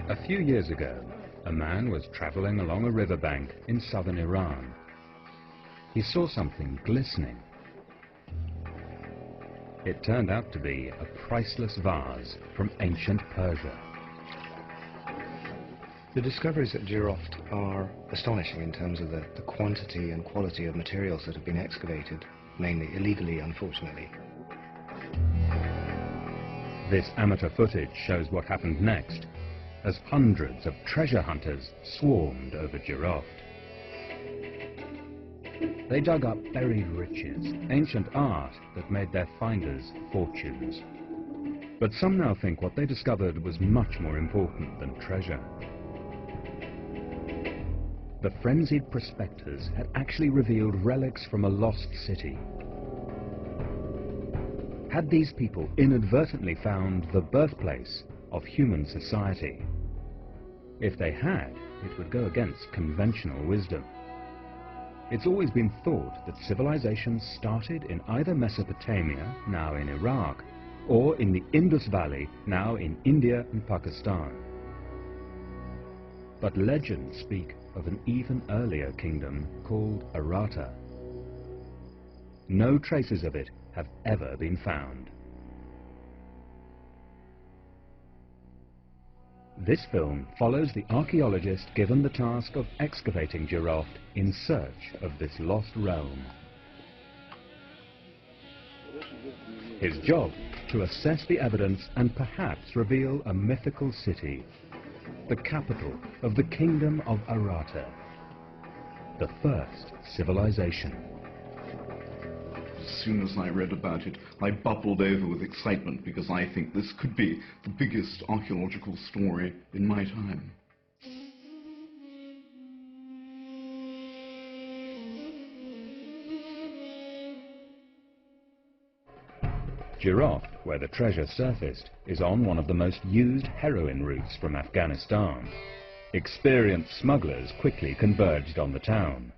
A few years ago, a man was traveling along a riverbank in southern Iran. He saw something glistening. It turned out to be a priceless vase from ancient Persia. The discoveries at Jiroft are astonishing in terms of the quantity and quality of materials that have been excavated, mainly illegally, unfortunately. This amateur footage shows what happened next, as hundreds of treasure hunters swarmed over Jiroft. They dug up buried riches, ancient art that made their finders fortunes. But some now think what they discovered was much more important than treasure. The frenzied prospectors had actually revealed relics from a lost city. Had these people inadvertently found the birthplace of human society? If they had, it would go against conventional wisdom. It's always been thought that civilization started in either Mesopotamia, now in Iraq, or in the Indus Valley, now in India and Pakistan. But legends speak of an even earlier kingdom called Aratta. No traces of it have ever been found. This film follows the archaeologist given the task of excavating Jiroft in search of this lost realm. His job, to assess the evidence and perhaps reveal a mythical city, the capital of the kingdom of Aratta, the first civilization. As soon as I read about it, I bubbled over with excitement because I think this could be the biggest archaeological story in my time. Jiroft, where the treasure surfaced, is on one of the most used heroin routes from Afghanistan. Experienced smugglers quickly converged on the town.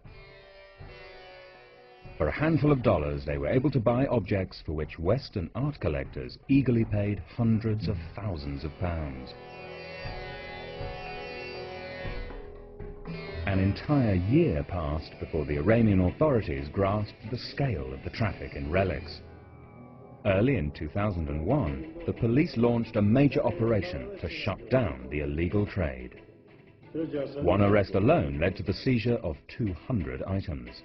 For a handful of dollars, they were able to buy objects for which Western art collectors eagerly paid hundreds of thousands of pounds. An entire year passed before the Iranian authorities grasped the scale of the traffic in relics. Early in 2001, the police launched a major operation to shut down the illegal trade. One arrest alone led to the seizure of 200 items.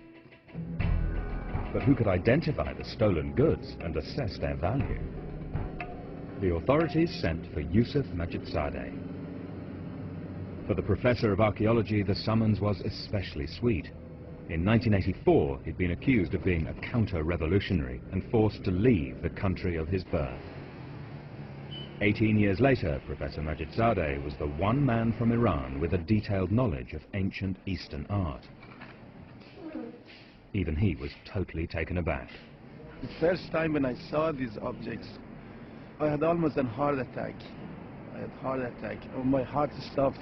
But who could identify the stolen goods and assess their value? The authorities sent for Yusuf Majidsadeh. For the professor of archaeology, the summons was especially sweet. In 1984, he'd been accused of being a counter-revolutionary and forced to leave the country of his birth. 18 years later, Professor Majidsadeh was the one man from Iran with a detailed knowledge of ancient Eastern art. Even he was totally taken aback. The first time when I saw these objects, I had almost a heart attack. Oh, my heart stopped.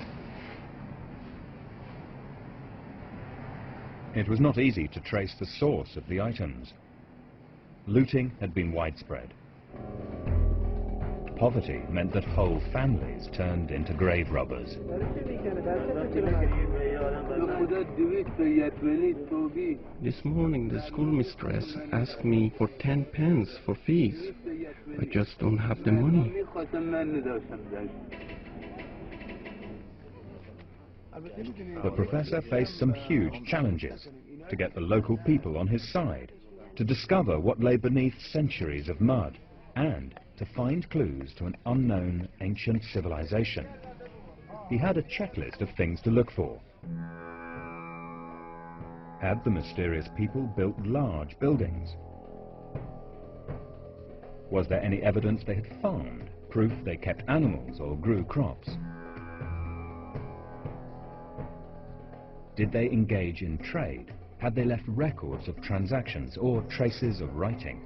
It was not easy to trace the source of the items. Looting had been widespread. Poverty meant that whole families turned into grave robbers. This morning the schoolmistress asked me for 10 pence for fees. I just don't have the money. The professor faced some huge challenges: to get the local people on his side, to discover what lay beneath centuries of mud, and to find clues to an unknown ancient civilization. He had a checklist of things to look for. Had the mysterious people built large buildings? Was there any evidence they had farmed, proof they kept animals or grew crops? Did they engage in trade? Had they left records of transactions or traces of writing?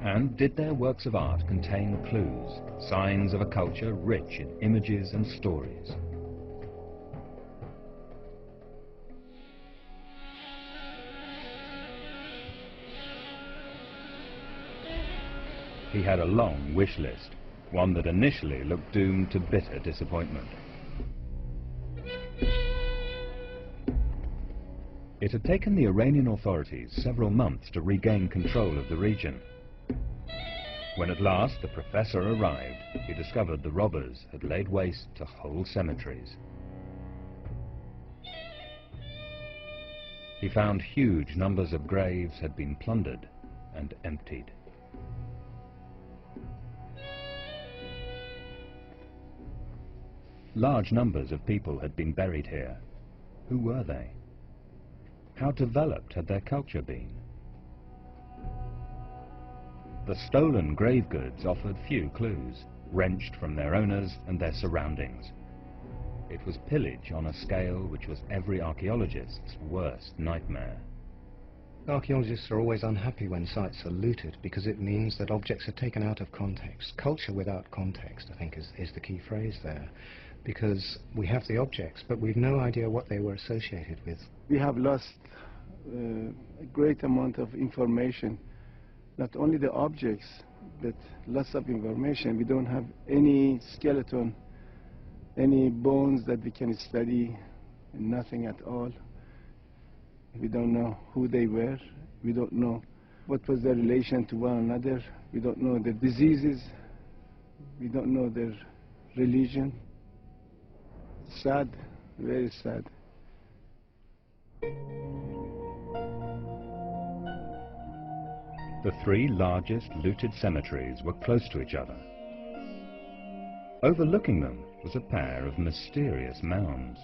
And did their works of art contain clues, signs of a culture rich in images and stories? He had a long wish list, one that initially looked doomed to bitter disappointment. It had taken the Iranian authorities several months to regain control of the region. When at last the professor arrived, he discovered the robbers had laid waste to whole cemeteries. He found huge numbers of graves had been plundered and emptied. Large numbers of people had been buried here. Who were they? How developed had their culture been? The stolen grave goods offered few clues, wrenched from their owners and their surroundings. It was pillage on a scale which was every archaeologist's worst nightmare. Archaeologists are always unhappy when sites are looted because it means that objects are taken out of context. Culture without context, I think, is the key phrase there. Because we have the objects, but we've no idea what they were associated with. We have lost a great amount of information. Not only the objects, but lots of information. We don't have any skeleton, any bones that we can study, nothing at all. We don't know who they were. We don't know what was their relation to one another. We don't know their diseases. We don't know their religion. Sad, very sad. The three largest looted cemeteries were close to each other. Overlooking them was a pair of mysterious mounds.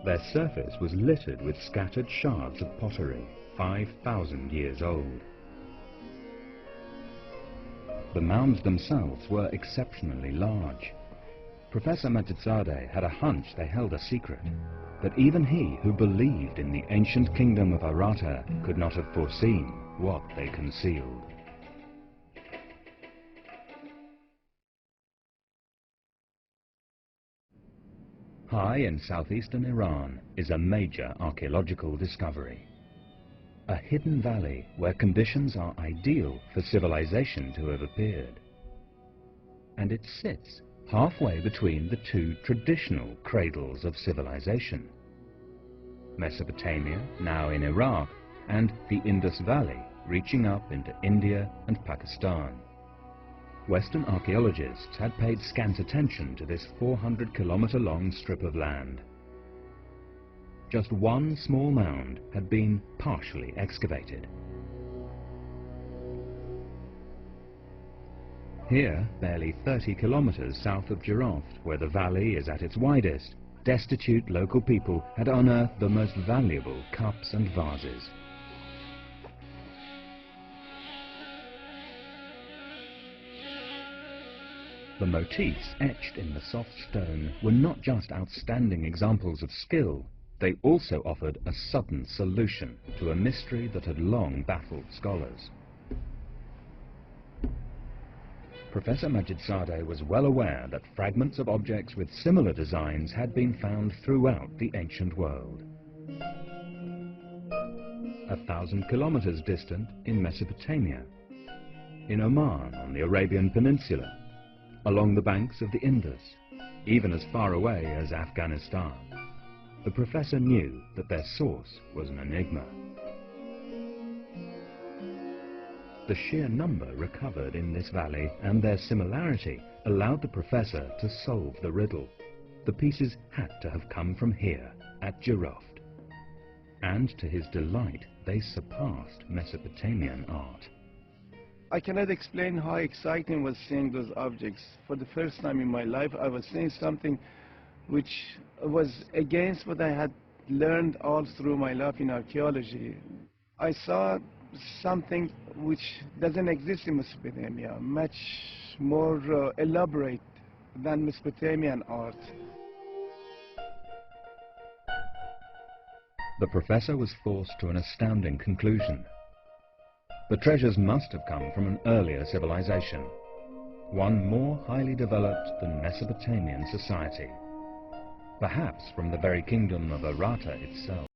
Their surface was littered with scattered shards of pottery, 5,000 years old. The mounds themselves were exceptionally large. Professor Majidzadeh had a hunch they held a secret, but even he who believed in the ancient kingdom of Aratta could not have foreseen what they concealed. High in southeastern Iran is a major archaeological discovery. A hidden valley where conditions are ideal for civilization to have appeared. And it sits halfway between the two traditional cradles of civilization. Mesopotamia, now in Iraq, and the Indus Valley, reaching up into India and Pakistan. Western archaeologists had paid scant attention to this 400-kilometer-long strip of land. Just one small mound had been partially excavated. Here, barely 30 kilometers south of Jiroft, where the valley is at its widest, destitute local people had unearthed the most valuable cups and vases. The motifs etched in the soft stone were not just outstanding examples of skill, they also offered a sudden solution to a mystery that had long baffled scholars. Professor Majidzadeh was well aware that fragments of objects with similar designs had been found throughout the ancient world. 1,000 kilometers distant in Mesopotamia, in Oman on the Arabian Peninsula, along the banks of the Indus, even as far away as Afghanistan. The professor knew that their source was an enigma. The sheer number recovered in this valley and their similarity allowed the professor to solve the riddle. The pieces had to have come from here, at Jiroft. And to his delight, they surpassed Mesopotamian art. I cannot explain how exciting was seeing those objects. For the first time in my life, I was seeing something which was against what I had learned all through my life in archaeology. I saw something which doesn't exist in Mesopotamia, much more elaborate than Mesopotamian art. The professor was forced to an astounding conclusion. The treasures must have come from an earlier civilization, one more highly developed than Mesopotamian society, perhaps from the very kingdom of Aratta itself.